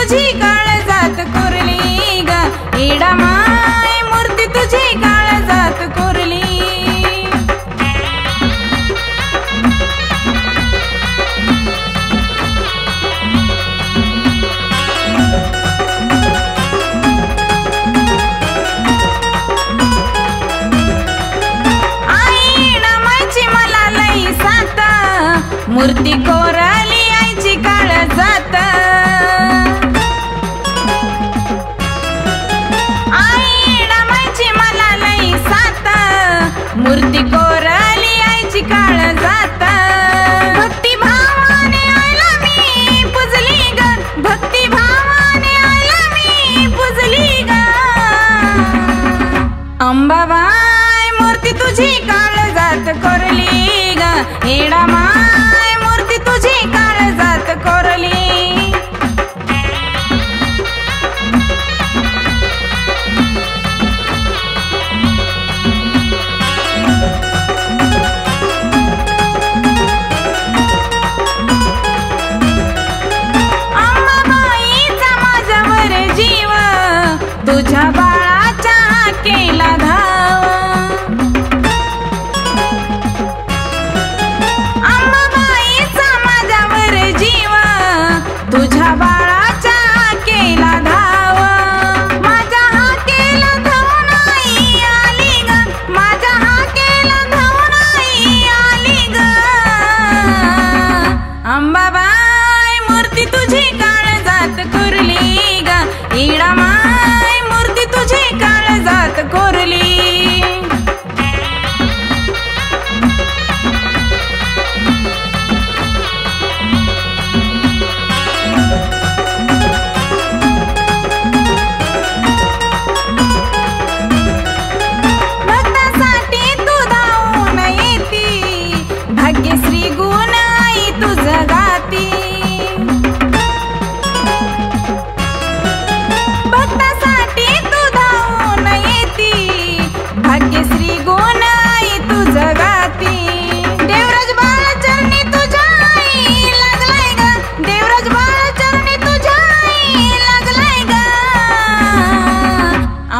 तुझी काळजात कोरली ग, एडा माय मूर्ती तुझी काळजात कोरली. मूर्ती कोरली आईची काळजात, आई रमायची मला लई साथ, मूर्ती कोरली आईची काळजात. भक्ती भावाने आईला मी पुजली ग, भक्ती भावाने आईला मी पुजली ग. अंबाबाई मूर्ती तुझी काळजात कोरली ग, एडा माय मूर्ती तुझी काळजात कोरली. अंबाबाईचा माझ्यावर जीव, तुझ्या बाळाच्या केला धाव. तुझ्या बाळाच्या केला धाव, माझ्या हा केला धावून आई आली ग, माझ्या हा केला धावून आई आली ग. अंबाबाई मूर्ती तुझी काळजात कोरली ग, एडा माय मूर्ती तुझी काळजात कोरली. भाग्यश्री गुण आई तुझं गाती, भक्तासाठी तू धावून येती, भाग्यश्री गुण आई तुझं गाती. देवराज बाळचरणी तुझ्या आई लागलाय ग, देवराज बाळचरणी तुझ्या आई लागलाय ग.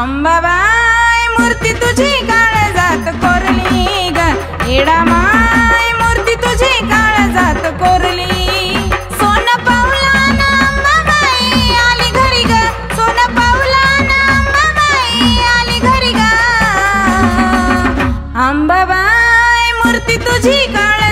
अंबाबाई मूर्ती तुझी काळजात कोरली ग, एडा माय मूर्ती तुझी काळजात कोरली. सोनं पावलान अंबाबाई आली घरी ग, सोनं पावलान अंबाबाई आली घरी ग. अंबाबाई मूर्ती तुझी काळ